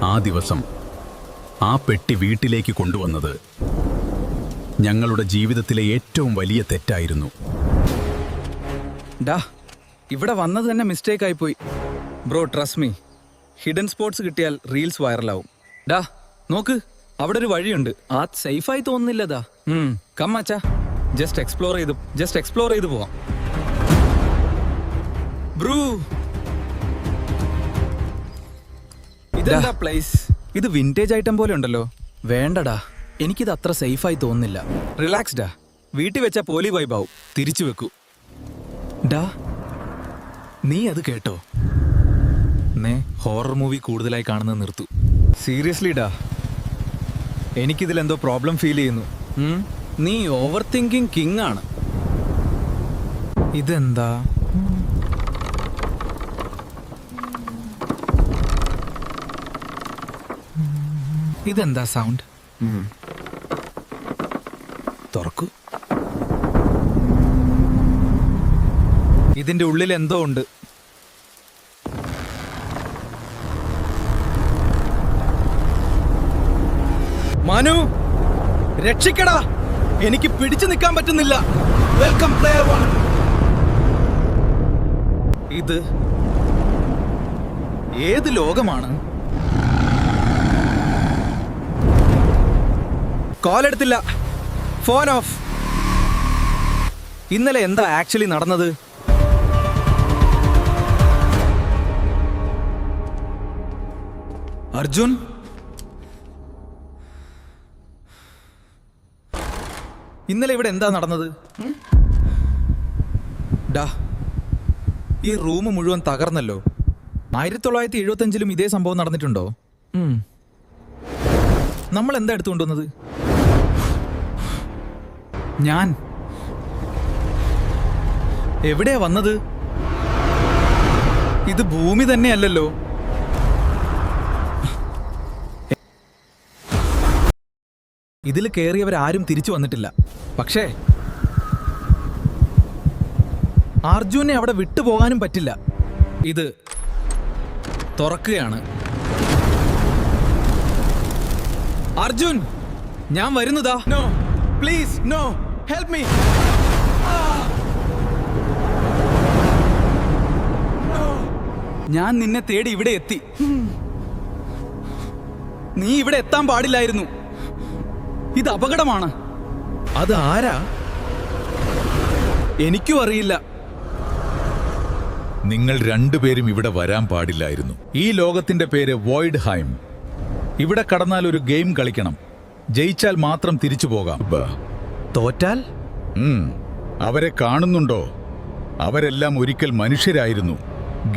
ആ ദിവസം ആ പെട്ടി വീട്ടിലേക്ക് കൊണ്ടുവന്നത് ഞങ്ങളുടെ ജീവിതത്തിലെ ഏറ്റവും വലിയ തെറ്റായിരുന്നു. ഡാ, ഇവിടെ വന്നത് തന്നെ മിസ്റ്റേക്ക് ആയിപ്പോയി. Bro trust me, hidden spots കിട്ടിയാൽ റീൽസ് വൈറലാവും. ഡാ നോക്ക്, അവിടെ ഒരു വഴിയുണ്ട്. ആ സേഫായി തോന്നുന്നില്ലതാ. കമ്മാച്ചാ, ജസ്റ്റ് എക്സ്പ്ലോർ ചെയ്ത് പോവാം. ബ്രൂ, ഇതെന്താ പ്ലേസ്? ഇത് വിന്റേജ് ഐറ്റം പോലെ ഉണ്ടല്ലോ. വേണ്ടടാ, എനിക്കിത് അത്ര സേഫായി തോന്നുന്നില്ല. റിലാക്സ്ഡാ, വീട്ടിൽ വെച്ച പോലി വൈബാവും. തിരിച്ചു വെക്കൂ. ഡാ, നീ അത് കേട്ടോ? ഹൊറർ മൂവി കൂടുതലായി കാണുന്നത് നിർത്തു. സീരിയസ്ലി ഡാ, എനിക്കിതിലെന്തോ പ്രോബ്ലം ഫീൽ ചെയ്യുന്നു. നീ ഓവർ തിങ്കിങ് കിങ് ആണ്. ഇതെന്താ? ഇതെന്താ സൗണ്ട്? തുറക്കൂ. ഇതിന്റെ ഉള്ളിൽ എന്തോ ഉണ്ട്. മനു, രക്ഷിക്കടാ, എനിക്ക് പിടിച്ചു നിൽക്കാൻ പറ്റുന്നില്ല. Welcome player 1. ഇത് ഏത് ലോകമാണ്? കോൾ എടുത്തില്ല, ഫോൺ ഓഫ്. ഇന്നലെ എന്താ ആക്ച്വലി നടന്നത്? അർജുൻ, ഇന്നലെ ഇവിടെ എന്താ നടന്നത്? ഡാ, ഈ റൂം മുഴുവൻ തകർന്നല്ലോ. 1975-ലും ഇതേ സംഭവം നടന്നിട്ടുണ്ടോ? നമ്മൾ എന്താ എടുത്തുകൊണ്ടുവന്നത്? ഞാൻ എവിടെയാ വന്നത്? ഇത് ഭൂമി തന്നെയല്ലല്ലോ. ഇതിൽ കയറിയവരാരും തിരിച്ചു വന്നിട്ടില്ല. പക്ഷേ അർജുനെ അവിടെ വിട്ടുപോകാനും പറ്റില്ല. ഇത് തുറക്കുകയാണ്. അർജുൻ, ഞാൻ വരുന്നതാ. No please, no, help me. ഞാൻ നിന്നെ തേടി ഇവിടെ എത്തി. നീ ഇവിടെ എത്താൻ പാടില്ലായിരുന്നു. ഇത് അപകടമാണ്. അത് ആരാ? എനിക്കും അറിയില്ല. നിങ്ങൾ രണ്ടുപേരും ഇവിടെ വരാൻ പാടില്ലായിരുന്നു. ഈ ലോകത്തിന്റെ പേര് വോയിഡ് ഹൈം. ഇവിടെ കടന്നാൽ ഒരു ഗെയിം കളിക്കണം. ജയിച്ചാൽ മാത്രം തിരിച്ചു പോകാം. തോറ്റാൽ? അവരെ കാണുന്നുണ്ടോ? അവരെല്ലാം ഒരിക്കൽ മനുഷ്യരായിരുന്നു.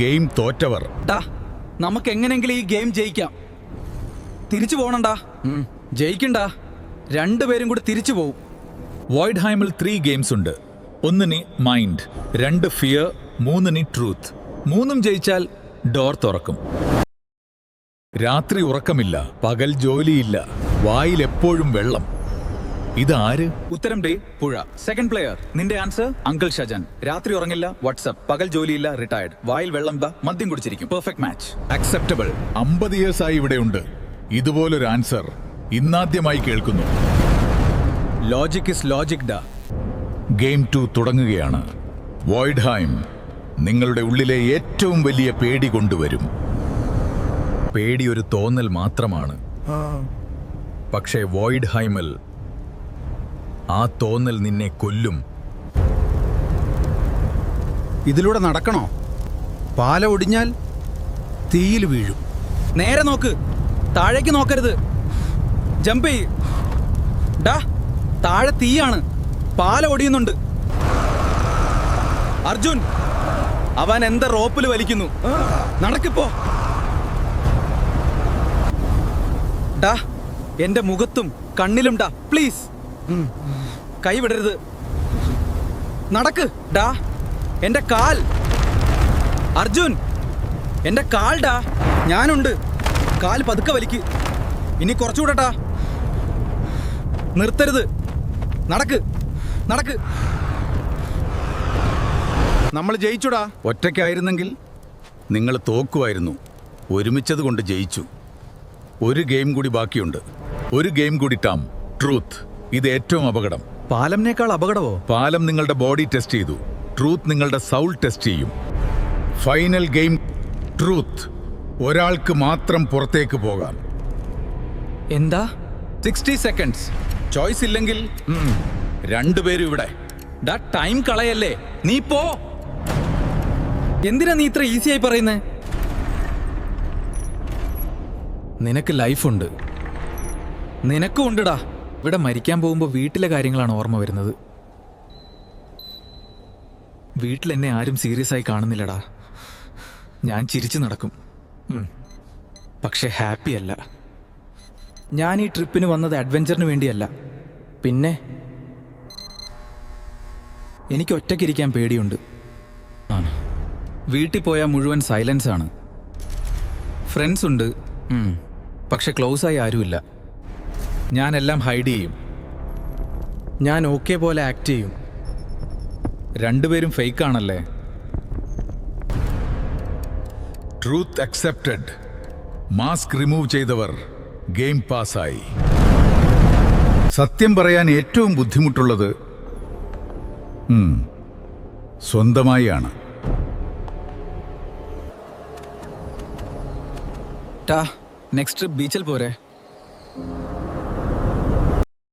ഗെയിം തോറ്റവർ. നമുക്ക് എങ്ങനെങ്കിലും ഈ ഗെയിം ജയിക്കാം. തിരിച്ചു പോകണണ്ടാ. ജയിക്കണ്ടാ. രണ്ടുപേരും കൂടി തിരിച്ചു പോവും. വോയിഡ് ഹൈമിൽ 3 ഗെയിംസ് ഉണ്ട്. 1 മൈൻഡ്, 2 ഫിയർ, 3 ട്രൂത്ത്. 3 ജയിച്ചാൽ ഡോർ തുറക്കും. രാത്രി ഉറക്കമില്ല, പകൽ ജോലിയില്ല, വായിൽ എപ്പോഴും വെള്ളം. ഇതാര്? ഉത്തരം ഡേ പുഴ. സെക്കൻഡ് പ്ലെയർ, നിന്റെ ആൻസർ അങ്കിൾ ഷജൻ. രാത്രി ഉറങ്ങില്ല, വാട്സ്ആപ്പ്. പകൽ ജോലിയില്ല, റിട്ടയർഡ്. വായിൽ വെള്ളം, മദ്യം കുടിച്ചിരിക്കും. Perfect match. അക്സെപ്റ്റബിൾ. 50 years ആയി ഇവിടെയുണ്ട്. ഇതുപോലൊരു ആൻസർ ഇന്നാദ്യമായി കേൾക്കുന്നു. ലോജിക് ഇസ് ലോജിക് ഡാ. ഗെയിം 2 തുടങ്ങുകയാണ്. വോയിഡ് ഹൈം നിങ്ങളുടെ ഉള്ളിലെ ഏറ്റവും വലിയ പേടി കൊണ്ടുവരും. പേടി ഒരു തോന്നൽ മാത്രമാണ്. പക്ഷേ വോയിഡ് ഹൈമിൽ ആ തോന്നൽ നിന്നെ കൊല്ലും. ഇതിലൂടെ നടക്കണോ? പാല ഒടിഞ്ഞാൽ തീയിൽ വീഴും. നേരെ നോക്ക്, താഴേക്ക് നോക്കരുത്. ജമ്പ് ചെയ്യ്. ഡാ, താഴെ തീയാണ്. പാല ഒടിയുന്നുണ്ട്. അർജുൻ, അവൻ എന്താ റോപ്പിൽ വലിക്കുന്നു. നടക്കിപ്പോ. ഡാ, എന്റെ മുഖത്തും കണ്ണിലും ഡാ, പ്ലീസ് കൈവിടരുത്. നടക്ക്. ഡാ, എന്റെ കാൽ. അർജുൻ, എന്റെ കാൽ ഡാ. ഞാനുണ്ട്. കാൽ പതുക്കെ വലിക്ക്. ഇനി കുറച്ചുകൂടെട്ടാ. നിർത്തരുത്. നടക്ക്, നടക്ക്. നമ്മൾ ജയിച്ചുടാ. ഒറ്റയ്ക്കായിരുന്നെങ്കിൽ നിങ്ങൾ തോക്കുമായിരുന്നു. ഒരുമിച്ചത് കൊണ്ട് ജയിച്ചു. ഒരു ഗെയിം കൂടി ബാക്കിയുണ്ട്. ഒരു ഗെയിം കൂടി ടാം. ട്രൂത്ത്. ഇത് ഏറ്റവും അപകടം. പാലംനേക്കാൾ അപകടമോ? പാലം നിങ്ങളുടെ ബോഡി ടെസ്റ്റ് ചെയ്തു. ട്രൂത്ത് നിങ്ങളുടെ സൗൾ ടെസ്റ്റ് ചെയ്യും. Final game truth. ഒരാൾക്ക് മാത്രം പുറത്തേക്ക് പോകാം. എന്താ? 60 സെക്കൻഡ്സ്. ചോയ്സ് ഇല്ലെങ്കിൽ രണ്ടുപേരും ഇവിടെ. ഡാ, ടൈം കളയല്ലേ, നീ പോ. എന്തിനാ നീ ഇത്ര ഈസി ആയി പറയുന്നേ? നിനക്ക് ലൈഫുണ്ട്. നിനക്കും ഉണ്ടടാ. ഇവിടെ മരിക്കാൻ പോകുമ്പോൾ വീട്ടിലെ കാര്യങ്ങളാണ് ഓർമ്മ വരുന്നത്. വീട്ടിൽ എന്നെ ആരും സീരിയസ് ആയി കാണുന്നില്ലടാ. ഞാൻ ചിരിച്ചു നടക്കും, പക്ഷെ ഹാപ്പി അല്ല. ഞാൻ ഈ ട്രിപ്പിന് വന്നത് അഡ്വഞ്ചറിന് വേണ്ടിയല്ല. പിന്നെ എനിക്ക് ഒറ്റയ്ക്കിരിക്കാൻ പേടിയുണ്ട്. വീട്ടിൽ പോയാൽ മുഴുവൻ സൈലൻസ് ആണ്. ഫ്രണ്ട്സ് ഉണ്ട്, പക്ഷെ ക്ലോസ് ആയി ആരുമില്ല. ഞാനെല്ലാം ഹൈഡ് ചെയ്യും. ഞാൻ ഓക്കെ പോലെ ആക്ട് ചെയ്യും. രണ്ടുപേരും ഫേക്ക് ആണല്ലേ? Truth accepted. മാസ്ക് റിമൂവ് ചെയ്തവർ ഗെയിം പാസ്സായി. സത്യം പറയാൻ ഏറ്റവും ബുദ്ധിമുട്ടുള്ളത് സ്വന്തമായി ആണ്. നെക്സ്റ്റ് ട്രിപ്പ് ബീച്ചിൽ പോരെ?